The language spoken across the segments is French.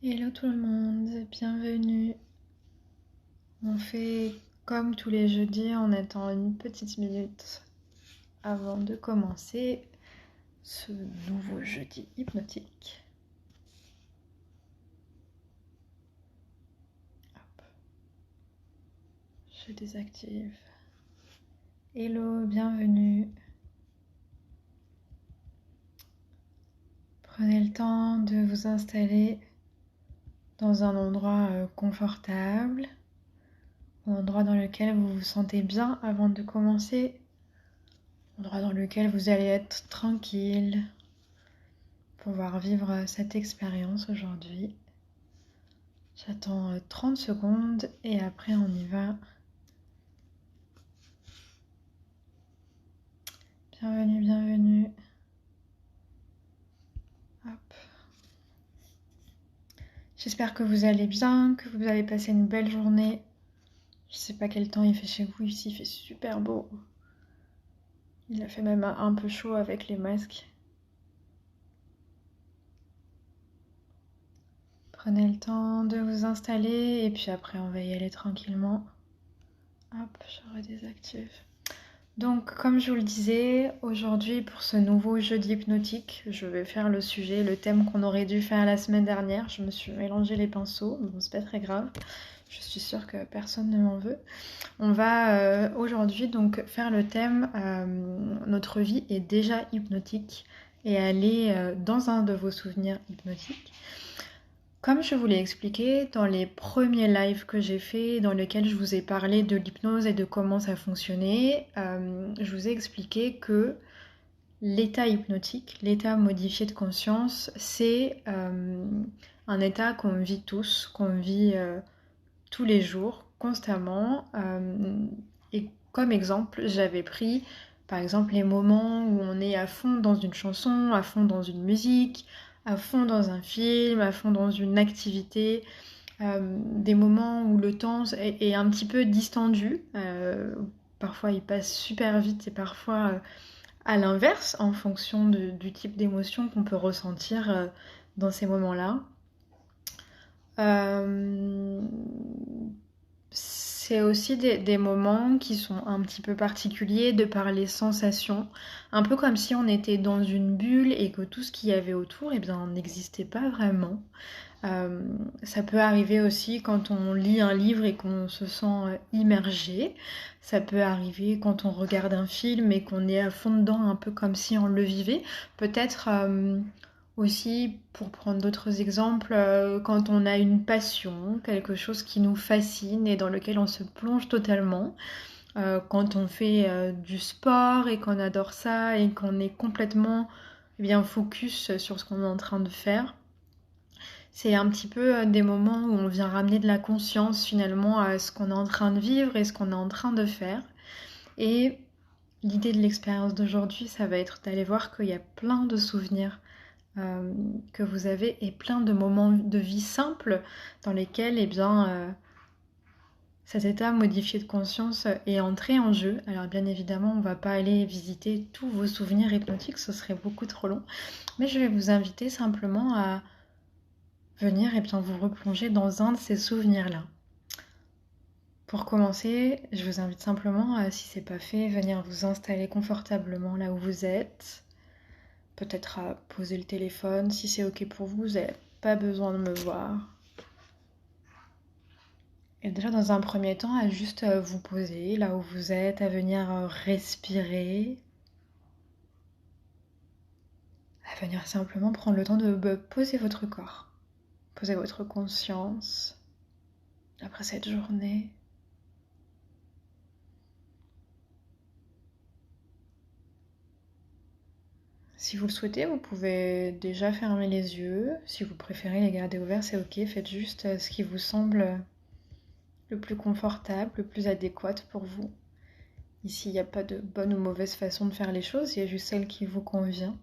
Hello tout le monde, bienvenue. On fait comme tous les jeudis, on attend une petite minute avant de commencer ce nouveau jeudi hypnotique. Hop. Je désactive. Hello, bienvenue. Prenez le temps de vous installer dans un endroit confortable, un endroit dans lequel vous vous sentez bien avant de commencer, un endroit dans lequel vous allez être tranquille, pouvoir vivre cette expérience aujourd'hui. J'attends 30 secondes et après on y va. Bienvenue, bienvenue. Hop. J'espère que vous allez bien, que vous avez passé une belle journée. Je sais pas quel temps il fait chez vous, ici il fait super beau. Il a fait même un peu chaud avec les masques. Prenez le temps de vous installer et puis après on va y aller tranquillement. Hop, je redésactive. Donc comme je vous le disais, aujourd'hui pour ce nouveau jeudi hypnotique, je vais faire le sujet, le thème qu'on aurait dû faire la semaine dernière. Je me suis mélangé les pinceaux, bon c'est pas très grave. Je suis sûre que personne ne m'en veut. On va aujourd'hui donc faire le thème notre vie est déjà hypnotique et aller dans un de vos souvenirs hypnotiques. Comme je vous l'ai expliqué dans les premiers lives que j'ai fait, dans lesquels je vous ai parlé de l'hypnose et de comment ça fonctionnait, je vous ai expliqué que l'état hypnotique, l'état modifié de conscience, c'est un état qu'on vit tous, qu'on vit tous les jours, constamment. Et comme exemple, j'avais pris par exemple les moments où on est à fond dans une chanson, à fond dans une musique, à fond dans un film, à fond dans une activité, des moments où le temps est un petit peu distendu. Parfois il passe super vite et parfois à l'inverse en fonction du type d'émotion qu'on peut ressentir dans ces moments-là. C'est aussi des moments qui sont un petit peu particuliers de par les sensations, un peu comme si on était dans une bulle et que tout ce qu'il y avait autour, eh bien, n'existait pas vraiment. Ça peut arriver aussi quand on lit un livre et qu'on se sent immergé. Ça peut arriver quand on regarde un film et qu'on est à fond dedans, un peu comme si on le vivait. Peut-être aussi, pour prendre d'autres exemples, quand on a une passion, quelque chose qui nous fascine et dans lequel on se plonge totalement. Quand on fait du sport et qu'on adore ça et qu'on est complètement bien focus sur ce qu'on est en train de faire. C'est un petit peu des moments où on vient ramener de la conscience finalement à ce qu'on est en train de vivre et ce qu'on est en train de faire. Et l'idée de l'expérience d'aujourd'hui, ça va être d'aller voir qu'il y a plein de souvenirs que vous avez et plein de moments de vie simples dans lesquels cet état modifié de conscience est entré en jeu. Alors bien évidemment, on ne va pas aller visiter tous vos souvenirs hypnotiques, ce serait beaucoup trop long. Mais je vais vous inviter simplement à venir vous replonger dans un de ces souvenirs-là. Pour commencer, je vous invite simplement à, si c'est pas fait, venir vous installer confortablement là où vous êtes. Peut-être à poser le téléphone, si c'est ok pour vous n'avez pas besoin de me voir. Et déjà dans un premier temps, à juste vous poser là où vous êtes, à venir respirer, à venir simplement prendre le temps de poser votre corps, poser votre conscience après cette journée. Si vous le souhaitez, vous pouvez déjà fermer les yeux. Si vous préférez les garder ouverts, c'est ok. Faites juste ce qui vous semble le plus confortable, le plus adéquat pour vous. Ici, il n'y a pas de bonne ou mauvaise façon de faire les choses, il y a juste celle qui vous convient.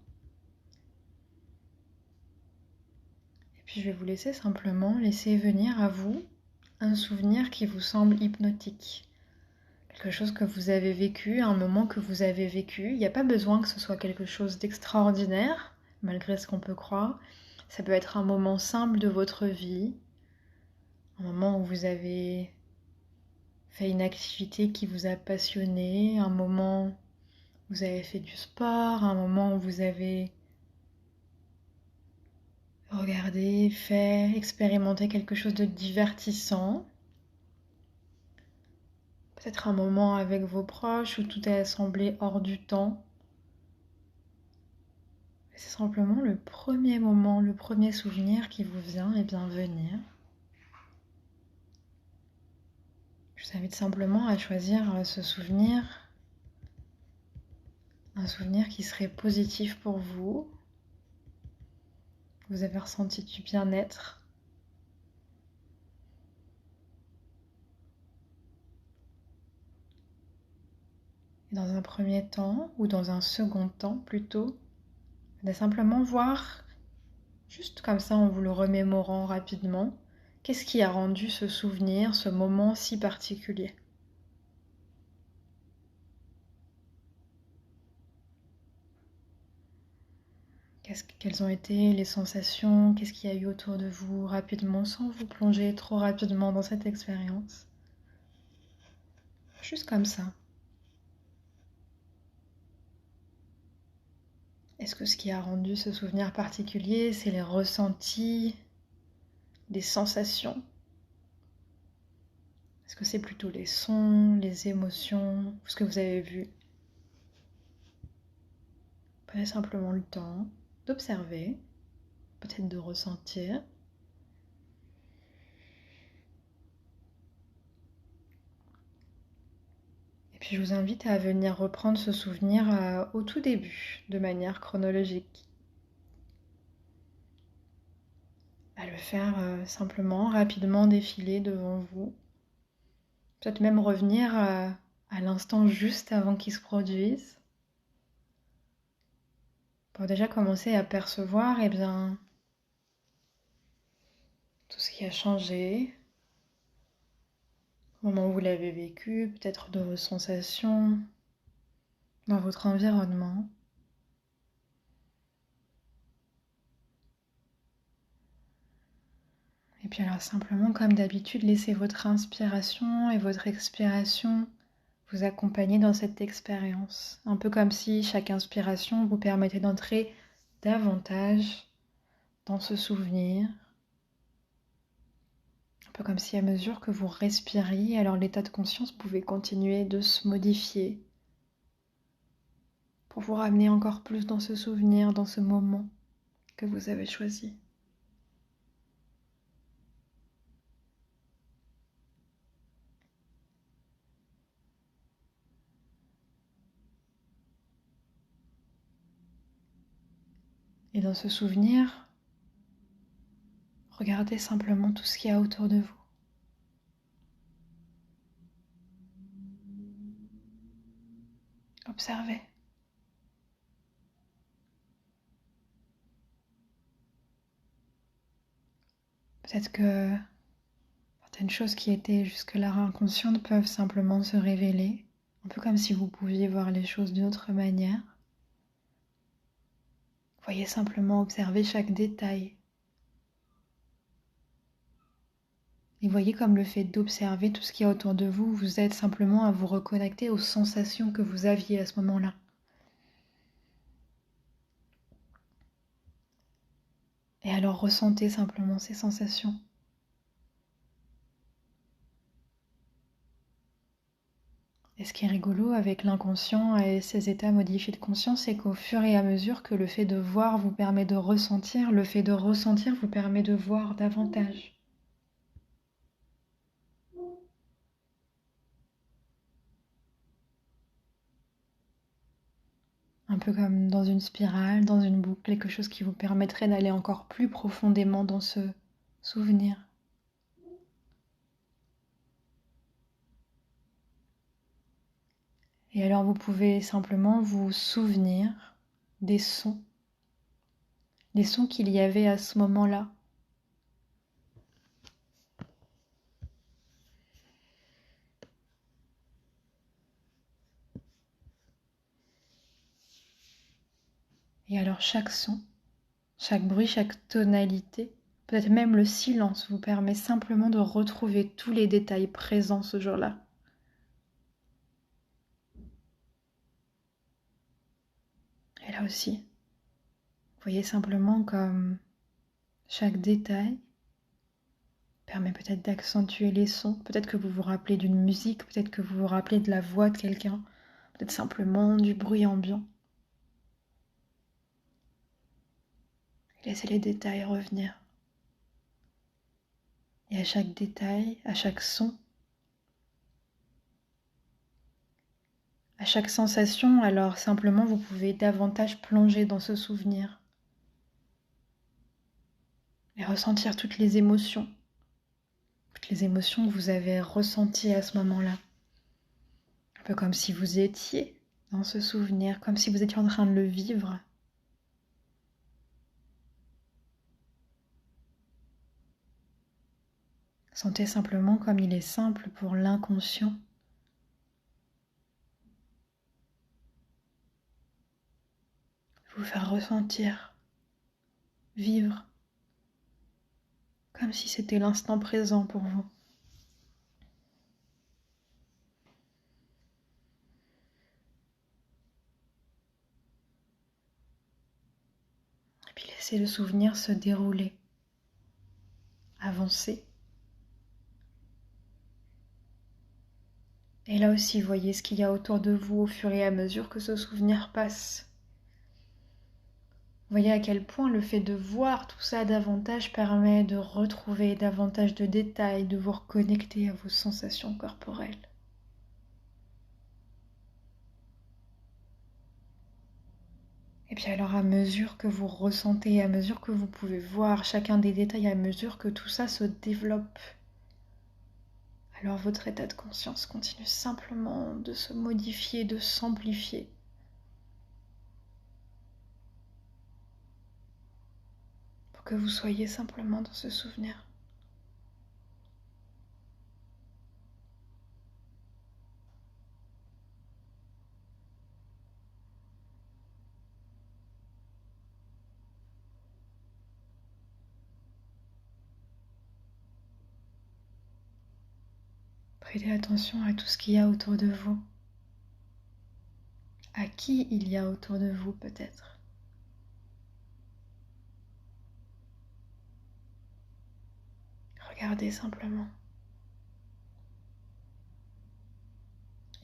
Et puis je vais vous laisser simplement laisser venir à vous un souvenir qui vous semble hypnotique. Quelque chose que vous avez vécu, un moment que vous avez vécu. Il n'y a pas besoin que ce soit quelque chose d'extraordinaire, malgré ce qu'on peut croire. Ça peut être un moment simple de votre vie, un moment où vous avez fait une activité qui vous a passionné, un moment où vous avez fait du sport, un moment où vous avez regardé, fait, expérimenté quelque chose de divertissant. Peut-être un moment avec vos proches où tout est semblé hors du temps. C'est simplement le premier moment, le premier souvenir qui vous vient et bien venir. Je vous invite simplement à choisir ce souvenir, un souvenir qui serait positif pour vous. Vous avez ressenti du bien-être. Et dans un premier temps, ou dans un second temps plutôt, vous allez simplement voir, juste comme ça en vous le remémorant rapidement, qu'est-ce qui a rendu ce souvenir, ce moment si particulier. Quelles ont été les sensations, qu'est-ce qu'il y a eu autour de vous rapidement, sans vous plonger trop rapidement dans cette expérience. Juste comme ça. Est-ce que ce qui a rendu ce souvenir particulier, c'est les ressentis, les sensations? Est-ce que c'est plutôt les sons, les émotions, ou ce que vous avez vu? Prenez simplement le temps d'observer, peut-être de ressentir. Et puis je vous invite à venir reprendre ce souvenir au tout début, de manière chronologique. À le faire simplement, rapidement défiler devant vous. Peut-être même revenir à l'instant juste avant qu'il se produise. Pour déjà commencer à percevoir eh bien, tout ce qui a changé, au moment où vous l'avez vécu, peut-être de vos sensations dans votre environnement. Et puis alors simplement, comme d'habitude, laissez votre inspiration et votre expiration vous accompagner dans cette expérience. Un peu comme si chaque inspiration vous permettait d'entrer davantage dans ce souvenir. Un peu comme si à mesure que vous respiriez, alors l'état de conscience pouvait continuer de se modifier pour vous ramener encore plus dans ce souvenir, dans ce moment que vous avez choisi. Et dans ce souvenir, regardez simplement tout ce qu'il y a autour de vous. Observez. Peut-être que certaines choses qui étaient jusque-là inconscientes peuvent simplement se révéler, un peu comme si vous pouviez voir les choses d'une autre manière. Voyez simplement observer chaque détail. Et voyez comme le fait d'observer tout ce qu'il y a autour de vous vous aide simplement à vous reconnecter aux sensations que vous aviez à ce moment-là. Et alors ressentez simplement ces sensations. Et ce qui est rigolo avec l'inconscient et ces états modifiés de conscience, c'est qu'au fur et à mesure que le fait de voir vous permet de ressentir, le fait de ressentir vous permet de voir davantage. Un peu comme dans une spirale, dans une boucle, quelque chose qui vous permettrait d'aller encore plus profondément dans ce souvenir. Et alors vous pouvez simplement vous souvenir des sons qu'il y avait à ce moment-là. Et alors chaque son Chaque bruit, chaque tonalité, peut-être même le silence vous permet simplement de retrouver tous les détails présents ce jour-là. Et là aussi, voyez simplement comme chaque détail permet peut-être d'accentuer les sons, peut-être que vous vous rappelez d'une musique, peut-être que vous vous rappelez de la voix de quelqu'un, peut-être simplement du bruit ambiant. Laissez les détails revenir. Et à chaque détail, à chaque son, à chaque sensation, alors simplement vous pouvez davantage plonger dans ce souvenir et ressentir toutes les émotions que vous avez ressenties à ce moment-là. Un peu comme si vous étiez dans ce souvenir, comme si vous étiez en train de le vivre. Sentez simplement comme il est simple pour l'inconscient vous faire ressentir, vivre, comme si c'était l'instant présent pour vous. Et puis laissez le souvenir se dérouler, avancer. Et là aussi, voyez ce qu'il y a autour de vous au fur et à mesure que ce souvenir passe. Voyez à quel point le fait de voir tout ça davantage permet de retrouver davantage de détails, de vous reconnecter à vos sensations corporelles. Et puis alors à mesure que vous ressentez, à mesure que vous pouvez voir chacun des détails, à mesure que tout ça se développe, alors votre état de conscience continue simplement de se modifier, de s'amplifier. Pour que vous soyez simplement dans ce souvenir. Prêtez attention à tout ce qu'il y a autour de vous. À qui il y a autour de vous peut-être. Regardez simplement.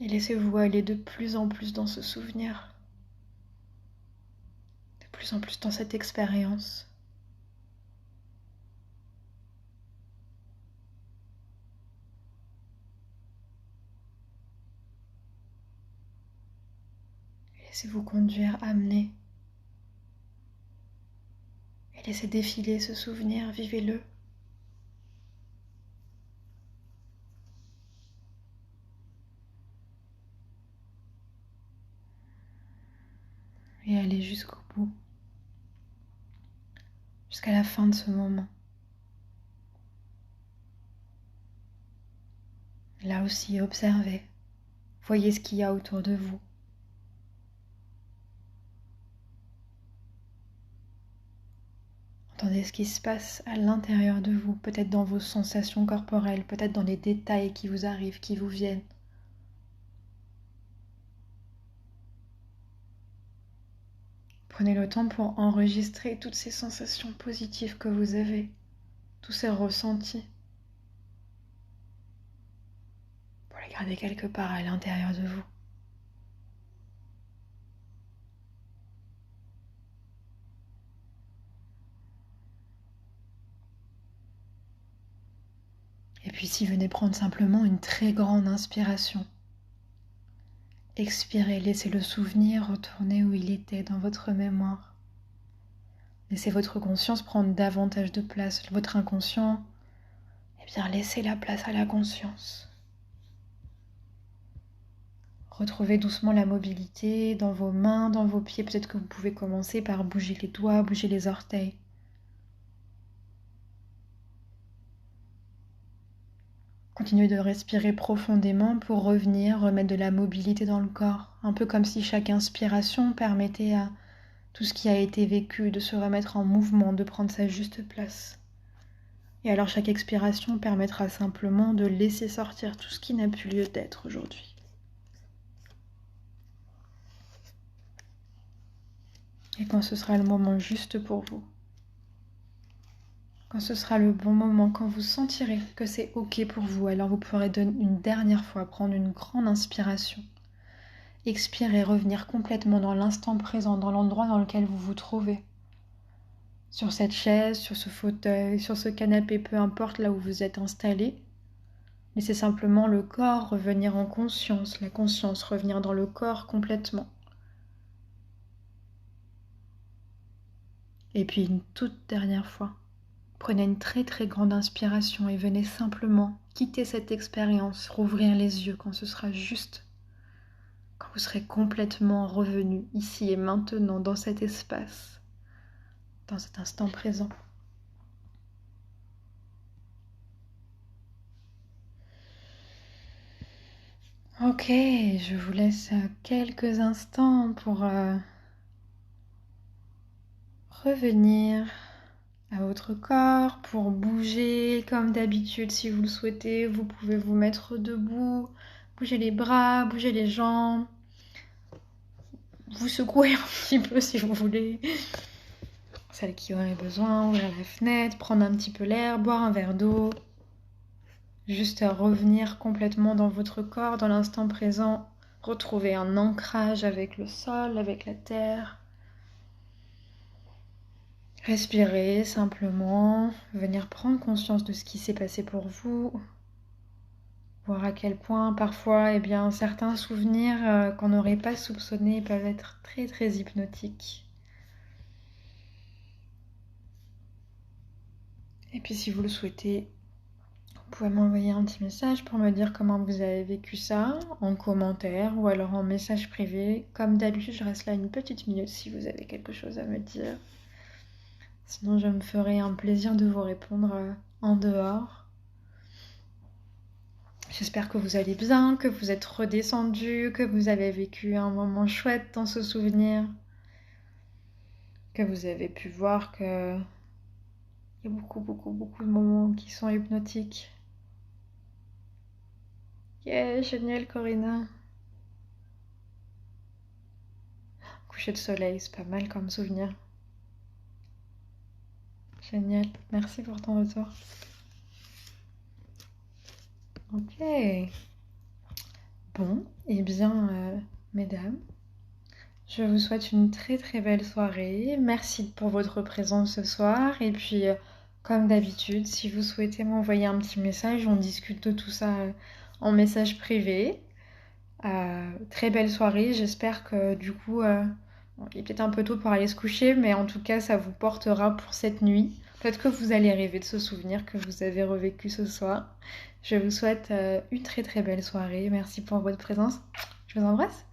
Et laissez-vous aller de plus en plus dans ce souvenir. De plus en plus dans cette expérience. Laissez-vous conduire, amener. Et laissez défiler ce souvenir, vivez-le. Et allez jusqu'au bout. Jusqu'à la fin de ce moment. Là aussi, observez. Voyez ce qu'il y a autour de vous. Entendez ce qui se passe à l'intérieur de vous, peut-être dans vos sensations corporelles, peut-être dans les détails qui vous arrivent, qui vous viennent. Prenez le temps pour enregistrer toutes ces sensations positives que vous avez, tous ces ressentis, pour les garder quelque part à l'intérieur de vous. Et puis si venez prendre simplement une très grande inspiration, expirez, laissez le souvenir retourner où il était dans votre mémoire. Laissez votre conscience prendre davantage de place, votre inconscient, eh bien laissez la place à la conscience. Retrouvez doucement la mobilité dans vos mains, dans vos pieds. Peut-être que vous pouvez commencer par bouger les doigts, bouger les orteils. Continuez de respirer profondément pour revenir, remettre de la mobilité dans le corps. Un peu comme si chaque inspiration permettait à tout ce qui a été vécu, de se remettre en mouvement, de prendre sa juste place. Et alors chaque expiration permettra simplement de laisser sortir tout ce qui n'a plus lieu d'être aujourd'hui. Et quand ce sera le moment juste pour vous, quand ce sera le bon moment, quand vous sentirez que c'est ok pour vous, alors vous pourrez une dernière fois prendre une grande inspiration. Expirer, revenir complètement dans l'instant présent, dans l'endroit dans lequel vous vous trouvez. Sur cette chaise, sur ce fauteuil, sur ce canapé, peu importe là où vous êtes installé. Laissez simplement le corps revenir en conscience, la conscience revenir dans le corps complètement. Et puis une toute dernière fois, prenez une très très grande inspiration et venez simplement quitter cette expérience, rouvrir les yeux quand ce sera juste, quand vous serez complètement revenu ici et maintenant dans cet espace, dans cet instant présent. Ok, je vous laisse quelques instants pour revenir à votre corps, pour bouger comme d'habitude si vous le souhaitez. Vous pouvez vous mettre debout, bouger les bras, bouger les jambes, vous secouer un petit peu si vous voulez. Celle qui aurait besoin, ouvrir la fenêtre, prendre un petit peu l'air, boire un verre d'eau. Juste à revenir complètement dans votre corps, dans l'instant présent. Retrouver un ancrage avec le sol, avec la terre. Respirez simplement, venir prendre conscience de ce qui s'est passé pour vous. Voir à quel point parfois certains souvenirs qu'on n'aurait pas soupçonnés peuvent être très très hypnotiques. Et puis si vous le souhaitez, vous pouvez m'envoyer un petit message pour me dire comment vous avez vécu ça, en commentaire ou alors en message privé. Comme d'habitude, je reste là une petite minute si vous avez quelque chose à me dire. Sinon, je me ferai un plaisir de vous répondre en dehors. J'espère que vous allez bien, que vous êtes redescendu, que vous avez vécu un moment chouette dans ce souvenir, que vous avez pu voir que il y a beaucoup de moments qui sont hypnotiques. Yeah, génial Corinna. Coucher de soleil, c'est pas mal comme souvenir. Génial, merci pour ton retour. Ok. Bon, mesdames, je vous souhaite une très très belle soirée. Merci pour votre présence ce soir. Et puis, comme d'habitude, si vous souhaitez m'envoyer un petit message, on discute de tout ça en message privé. Très belle soirée. J'espère que du coup, il est peut-être un peu tôt pour aller se coucher, mais en tout cas, ça vous portera pour cette nuit. Peut-être que vous allez rêver de ce souvenir que vous avez revécu ce soir. Je vous souhaite une très très belle soirée. Merci pour votre présence. Je vous embrasse.